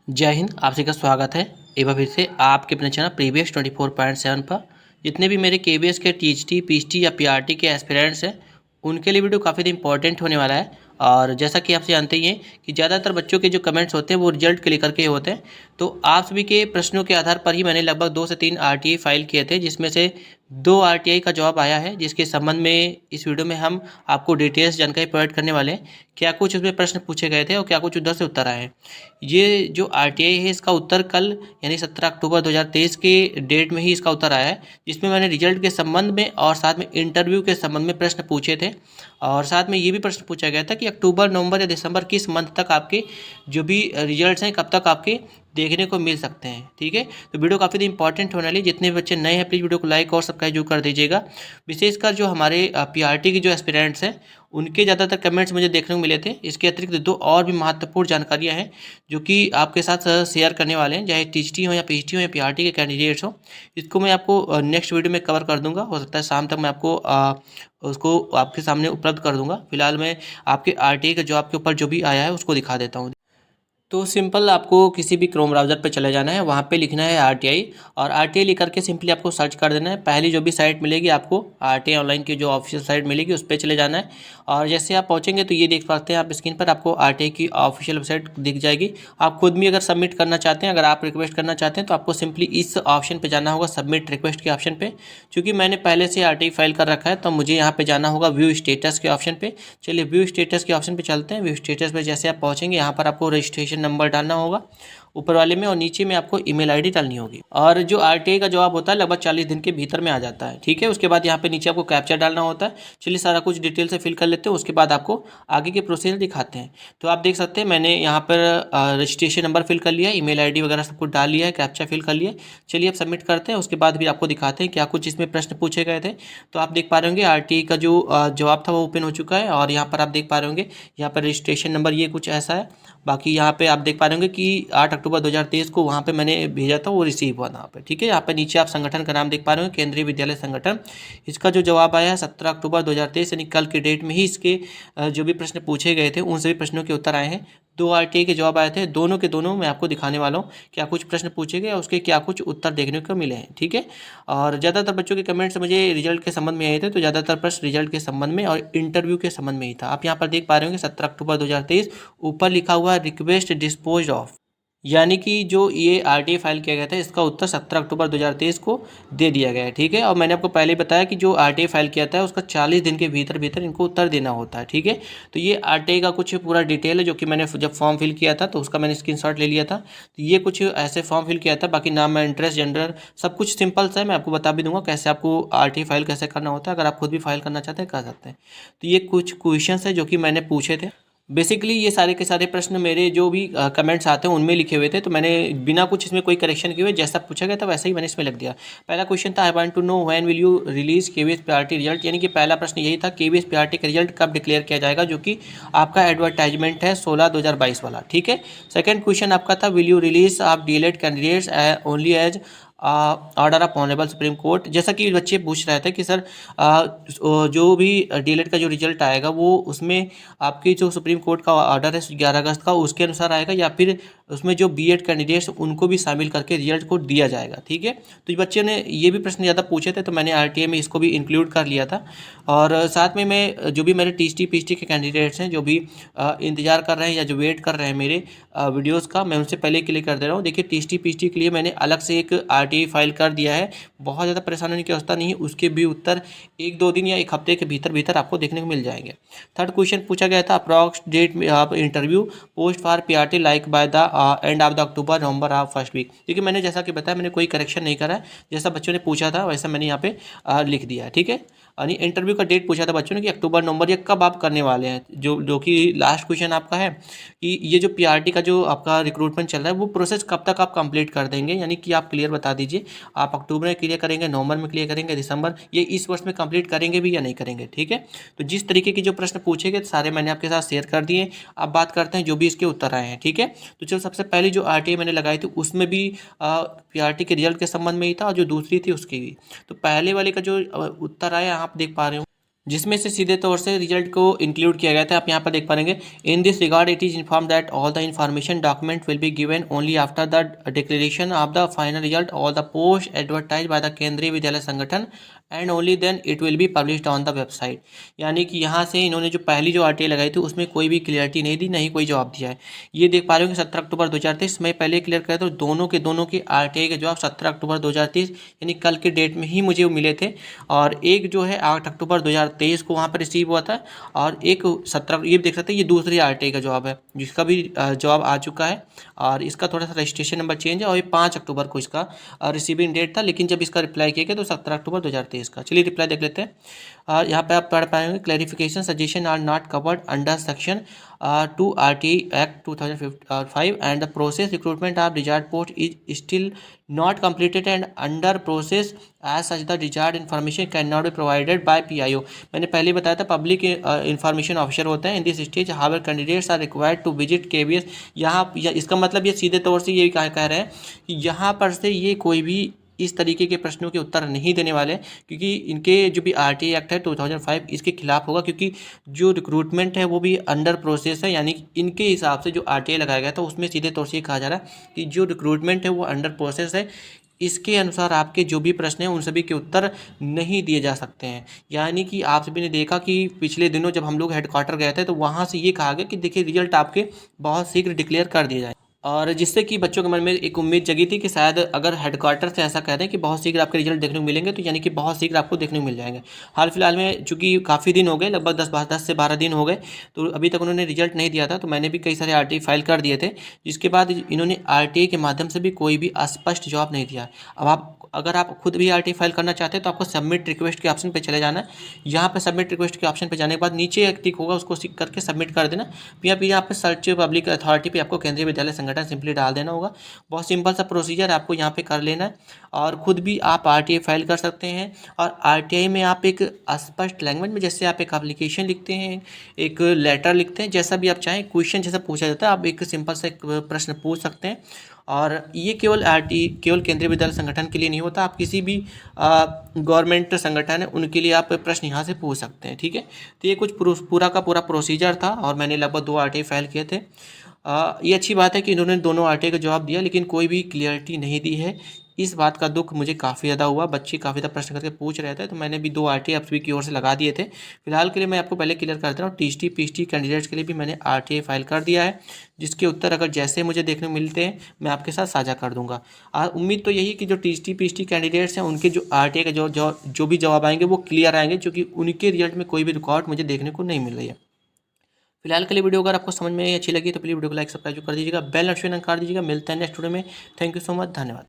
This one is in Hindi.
जय हिंद। आप सभी का स्वागत है एक बार फिर से आपके अपने चैनल प्रीवियस 24.7 पर। जितने भी मेरे केवीएस के टीएचटी पीएचटी या पीआरटी के एस्पिरेंट्स हैं उनके लिए वीडियो काफ़ी इंपॉर्टेंट होने वाला है। और जैसा कि आप जानते ही हैं कि ज़्यादातर बच्चों के जो कमेंट्स होते हैं वो रिजल्ट के लेकर के होते हैं। तो आप सभी के प्रश्नों के आधार पर ही मैंने लगभग 2 से 3 आरटीआई फाइल किए थे, जिसमें से 2 आरटीआई का जवाब आया है, जिसके संबंध में इस वीडियो में हम आपको डिटेल्स जानकारी प्रोवाइड करने वाले हैं। क्या कुछ उसमें प्रश्न पूछे गए थे और क्या कुछ उधर से उत्तर आए हैं। ये जो आरटीआई है इसका उत्तर कल यानी 17 अक्टूबर 2023 के डेट में ही इसका उत्तर आया है, जिसमें मैंने रिजल्ट के संबंध में और साथ में इंटरव्यू के संबंध में प्रश्न पूछे थे। और साथ में ये भी प्रश्न पूछा गया था कि अक्टूबर, नवंबर या दिसंबर किस मंथ तक आपके जो भी रिजल्ट्स हैं कब तक आपके देखने को मिल सकते हैं। ठीक है, तो वीडियो काफ़ी इंपॉर्टेंट होने वाली है। जितने भी बच्चे नए हैं प्लीज़ वीडियो को लाइक और सब्सक्राइब जरूर कर दीजिएगा। विशेषकर जो हमारे पीआरटी के जो एस्पिरेंट्स हैं उनके ज़्यादातर कमेंट्स मुझे देखने को मिले थे। इसके अतिरिक्त 2 और भी महत्वपूर्ण जानकारियाँ हैं जो कि आपके साथ शेयर करने वाले हैं, चाहे टीएचटी हो या पीएचडी हो या पीआरटी के कैंडिडेट्स हो। इसको मैं आपको नेक्स्ट वीडियो में कवर कर दूंगा। हो सकता है शाम तक मैं आपको उसको आपके सामने उपलब्ध कर दूंगा। फिलहाल मैं आपके आरटीआई के जवाब के ऊपर जो भी आया है उसको दिखा देता हूँ। तो सिंपल आपको किसी भी क्रोम ब्राउज़र पे चले जाना है, वहाँ पे लिखना है आरटीआई और आरटीआई लिख करके सिंपली आपको सर्च कर देना है। पहली जो भी साइट मिलेगी आपको आरटीआई ऑनलाइन की जो ऑफिशियल साइट मिलेगी उस पर चले जाना है। और जैसे आप पहुँचेंगे तो ये देख सकते हैं आप स्क्रीन पर आपको आरटीआई की ऑफिशियल वेबसाइट दिख जाएगी। आप खुद भी अगर सबमिट करना चाहते हैं, अगर आप रिक्वेस्ट करना चाहते हैं तो आपको सिंपली इस ऑप्शन पर जाना होगा, सबमिट रिक्वेस्ट के ऑप्शन पर। चूँकि मैंने पहले से आरटीआई फाइल कर रखा है तो मुझे यहाँ पर जाना होगा व्यू स्टेटस के ऑप्शन पर। चलिए व्यू स्टेटस के ऑप्शन पर चलते हैं। व्यू स्टेटस पर जैसे आप पहुँचेंगे यहाँ पर आपको रजिस्ट्रेशन नंबर डालना होगा ऊपर वाले में, और नीचे में आपको ईमेल आईडी डालनी होगी। और जो आरटीआई का जवाब होता है लगभग 40 दिन के भीतर में आ जाता है। ठीक है, उसके बाद यहाँ पे नीचे आपको कैप्चा डालना होता है। चलिए सारा कुछ डिटेल से फिल कर लेते हैं, उसके बाद आपको आगे के प्रोसीजर दिखाते हैं। तो आप देख सकते हैं मैंने यहाँ पर रजिस्ट्रेशन नंबर फिल कर लिया है, ईमेल आईडी वगैरह सब कुछ डाल लिया है, कैप्चा फिल कर लिया। चलिए अब सबमिट करते हैं, उसके बाद भी आपको दिखाते हैं क्या कुछ इसमें प्रश्न पूछे गए थे। तो आप देख पा रहे होंगे आरटीआई का जो जवाब था वो ओपन हो चुका है। और यहाँ पर आप देख पा रहे होंगे यहाँ पर रजिस्ट्रेशन नंबर ये कुछ ऐसा है। बाकी यहाँ पे आप देख पा रहे होंगे कि 8 अक्टूबर 2023 को वहाँ पे मैंने भेजा था, वो रिसीव हुआ यहाँ पे। ठीक है, यहाँ पे नीचे आप संगठन का नाम देख पा रहे हो, केंद्रीय विद्यालय संगठन। इसका जो जवाब आया है 17 अक्टूबर 2023 यानी कल की डेट में ही इसके जो भी प्रश्न पूछे गए थे उन सभी प्रश्नों के उत्तर आए हैं। 2 आरटीआई के जवाब आए थे, दोनों के दोनों मैं आपको दिखाने वाला हूँ क्या कुछ प्रश्न पूछे गए और उसके क्या कुछ उत्तर देखने को मिले हैं। ठीक है, और ज़्यादातर बच्चों के कमेंट्स मुझे रिजल्ट के संबंध में आए थे, तो ज़्यादातर प्रश्न रिजल्ट के संबंध में और इंटरव्यू के संबंध में ही था। आप यहाँ पर देख पा रहे होंगे 17 अक्टूबर 2023 ऊपर लिखा हुआ है रिक्वेस्ट डिस्पोज ऑफ, यानी कि जो ये आरटीआई फाइल किया गया था इसका उत्तर 17 अक्टूबर 2023 को दे दिया गया है। ठीक है, और मैंने आपको पहले ही बताया कि जो आरटीआई फाइल किया था उसका 40 दिन के भीतर भीतर इनको उत्तर देना होता है। ठीक है, तो ये आरटीआई का कुछ पूरा डिटेल है जो कि मैंने जब फॉर्म फिल किया था तो उसका मैंने स्क्रीनशॉट ले लिया था। तो ये कुछ ऐसे फॉर्म फिल किया था, बाकी नाम, इंटरेस्ट, जेंडर सब कुछ सिंपल सा है। मैं आपको बता भी दूंगा कैसे आपको आरटीआई फाइल कैसे करना होता है। अगर आप खुद भी फाइल करना चाहते हैं कर सकते हैं। तो ये कुछ क्वेश्चन है जो कि मैंने पूछे थे। बेसिकली ये सारे के सारे प्रश्न मेरे जो भी कमेंट्स आते हैं उनमें लिखे हुए थे, तो मैंने बिना कुछ इसमें कोई करेक्शन किए हुए जैसा पूछा गया था वैसे ही मैंने इसमें लिख दिया। पहला क्वेश्चन था I want to know when will you release KVS PRT result, यानी कि पहला प्रश्न यही था केवीएस पीआरटी का रिजल्ट कब डिक्लेयर किया जाएगा, जो कि आपका एडवर्टाइजमेंट है 16/2022 वाला। ठीक है, सेकेंड क्वेश्चन आपका था विल यू रिलीज आप DElEd candidates only as order of honourable Supreme Court. जैसा कि बच्चे पूछ रहे थे कि सर जो भी डीएलएड का जो रिजल्ट आएगा वो उसमें आपकी जो सुप्रीम कोर्ट का ऑर्डर है 11 अगस्त का उसके अनुसार आएगा या फिर उसमें जो बीएड कैंडिडेट्स उनको भी शामिल करके रिजल्ट को दिया जाएगा। ठीक है, तो बच्चे ने ये भी प्रश्न ज़्यादा पूछे थे तो मैंने आरटीआई में इसको भी इंक्लूड कर लिया था। और साथ में मैं जो भी मेरे टीएचटी पीएचडी के कैंडिडेट्स हैं जो भी इंतजार कर रहे हैं या जो वेट कर रहे हैं मेरे वीडियोज़ का, मैं उनसे पहले क्लियर कर दे रहा हूँ। देखिए टीएचटी पीएचडी के लिए मैंने अलग से एक आरटीआई फाइल कर दिया है। बहुत ज़्यादा परेशान होने की अवस्था नहीं है, उसके भी उत्तर 1-2 दिन या 1 हफ्ते के भीतर भीतर आपको देखने को मिल जाएंगे। थर्ड क्वेश्चन पूछा गया था अप्रॉक्स डेट में आप interview post for PRT like by the end of the October November of first week. क्योंकि मैंने जैसा कि बताया मैंने कोई करेक्शन नहीं करा है, जैसा बच्चों ने पूछा था वैसा मैंने यहाँ पे लिख दिया है। ठीक है, यानी इंटरव्यू का डेट पूछा था बच्चों ने कि अक्टूबर नवंबर या कब आप करने वाले हैं। जो कि लास्ट क्वेश्चन आपका है कि ये जो पीआरटी का जो आपका रिक्रूटमेंट चल रहा है वो प्रोसेस कब तक आप कंप्लीट कर देंगे, यानी कि आप क्लियर बता दीजिए आप अक्टूबर में क्लियर करेंगे, नवंबर में क्लियर करेंगे, दिसंबर, ये इस वर्ष में कंप्लीट करेंगे भी या नहीं करेंगे। ठीक है, तो जिस तरीके के जो प्रश्न पूछे गए सारे मैंने आपके साथ शेयर कर दिए। अब बात करते हैं जो भी इसके उत्तर आए हैं। ठीक है, तो चलो सबसे पहले जो आरटीआई मैंने लगाई थी उसमें भी पीआरटी के रिजल्ट के संबंध में ही था और जो दूसरी थी उसकी भी। तो पहले वाले का जो उत्तर आया आप देख पा रहे हो जिसमें से सीधे तौर से रिजल्ट को इंक्लूड किया गया था। आप यहाँ पर देख पाएंगे, in this regard it is inform that all the information document will be given only after the declaration of the final result all the post advertise by the Kendriya Vidyalaya Sangathan and only then it will be published on the website. यानी कि यहाँ से इन्होंने जो पहली जो आरटीआई लगाई थी उसमें कोई भी क्लियरिटी नहीं दी, नहीं कोई जवाब दिया है। ये देख पा रहे हो कि 17 अक्टूबर 2023 मैं पहले क्लियर किया तो दोनों के आरटीआई के जवाब 17 अक्टूबर 2023 यानी कल के डेट में ही मुझे मिले थे। और एक जो है 8 अक्टूबर 2023 को वहाँ पर रिसीव हुआ था, और एक 17, ये देख सकते हैं ये दूसरी आरटीआई का जवाब है जिसका भी जवाब आ चुका है, और इसका थोड़ा सा रजिस्ट्रेशन नंबर चेंज है, और ये 5 अक्टूबर को इसका रिसीविंग डेट था, लेकिन जब इसका रिप्लाई किया गया तो 17 अक्टूबर 2023 का। चलिए रिप्लाई देख लेते हैं। यहाँ पे आप पढ़ पाएंगे, clarification suggestion are not covered under section 2 RTA Act 2005 and the process recruitment of desired post is still not completed and under process as such the desired information cannot be provided by PIO। मैंने पहले बताया था पब्लिक इंफॉर्मेशन ऑफिसर होते हैं in this stage, however candidates are required to visit KVS। यहाँ इसका मतलब ये सीधे तौर से ये कह रहे हैं कि यहाँ पर से ये कोई भी इस तरीके के प्रश्नों के उत्तर नहीं देने वाले, क्योंकि इनके जो भी RTA एक्ट है 2005 इसके खिलाफ होगा, क्योंकि जो रिक्रूटमेंट है वो भी अंडर प्रोसेस है। यानी इनके हिसाब से जो RTA लगाया गया था उसमें सीधे तौर से कहा जा रहा है कि जो रिक्रूटमेंट है वो अंडर प्रोसेस है, इसके अनुसार आपके जो भी प्रश्न हैं उन सभी के उत्तर नहीं दिए जा सकते हैं। यानी कि आप सभी ने देखा कि पिछले दिनों जब हम लोग हेडक्वार्टर गए थे तो वहाँ से ये कहा गया कि देखिए रिजल्ट आपके बहुत शीघ्र डिक्लेयर कर दिए जाए, और जिससे कि बच्चों के मन में एक उम्मीद जगी थी कि शायद अगर हेडक्वार्टर से ऐसा कह दें कि बहुत शीघ्र आपके रिजल्ट देखने को मिलेंगे तो यानी कि बहुत शीघ्र आपको देखने को मिल जाएंगे। हाल फिलहाल में चूंकि काफ़ी दिन हो गए, लगभग 10 से 12 दिन हो गए, तो अभी तक उन्होंने रिजल्ट नहीं दिया था। तो मैंने भी कई सारे RTA फाइल कर दिए थे, जिसके बाद इन्होंने RTA के माध्यम से भी कोई भी स्पष्ट जवाब नहीं दिया। अब आप अगर आप खुद भी RTA फाइल करना चाहते हैं तो आपको सबमिट रिक्वेस्ट के ऑप्शन पे चले जाना है। यहाँ पे सबमिट रिक्वेस्ट के ऑप्शन पे जाने के बाद नीचे एक टिक होगा, उसको टिक करके सबमिट कर देना। फिर यहाँ पे सर्च पब्लिक अथॉरिटी पे आपको केंद्रीय विद्यालय संगठन सिंपली डाल देना होगा। बहुत सिंपल सा प्रोसीजर आपको यहाँ पे कर लेना है, और खुद भी आप RTA फाइल कर सकते हैं। और RTA में आप एक स्पष्ट लैंग्वेज में, जैसे आप एक एप्लीकेशन लिखते हैं, एक लेटर लिखते हैं, जैसा भी आप चाहें, क्वेश्चन जैसा पूछा जाता है, आप एक सिंपल सा एक प्रश्न पूछ सकते हैं। और ये केवल केवल केंद्रीय विद्यालय संगठन के लिए नहीं होता, आप किसी भी गवर्नमेंट संगठन है उनके लिए आप प्रश्न यहाँ से पूछ सकते हैं। ठीक है, तो ये कुछ पूरा का पूरा प्रोसीजर था, और मैंने लगभग 2 RTA फाइल किए थे। ये अच्छी बात है कि इन्होंने दोनों RTA का जवाब दिया, लेकिन कोई भी क्लियरिटी नहीं दी है। इस बात का दुख मुझे काफ़ी ज़्यादा हुआ, बच्चे काफ़ी ज़्यादा प्रश्न करके पूछ रहे थे, तो मैंने भी 2 RTA आप सभी की ओर से लगा दिए थे। फिलहाल के लिए मैं आपको पहले क्लियर कर दे रहा हूँ, TST PST कैंडिडेट्स के लिए भी मैंने RTA फाइल कर दिया है, जिसके उत्तर अगर जैसे मुझे देखने को मिलते हैं मैं आपके साथ साझा कर दूंगा। उम्मीद तो यही कि जो TST PST कैंडिडेट्स हैं उनके जो RTA के जो भी जवाब आएंगे वो क्लियर आएंगे, क्योंकि उनके रिजल्ट में कोई भी रिकॉर्ड मुझे देखने को नहीं मिल रही है। फिलहाल के लिए वीडियो अगर आपको समझ में अच्छी लगी तो प्लीज़ वीडियो को लाइक सब्सक्राइब कर दीजिएगा, बेल नोटिफिकेशन कर दीजिएगा। मिलते हैं नेक्स्ट वीडियो में। थैंक यू सो मच, धन्यवाद।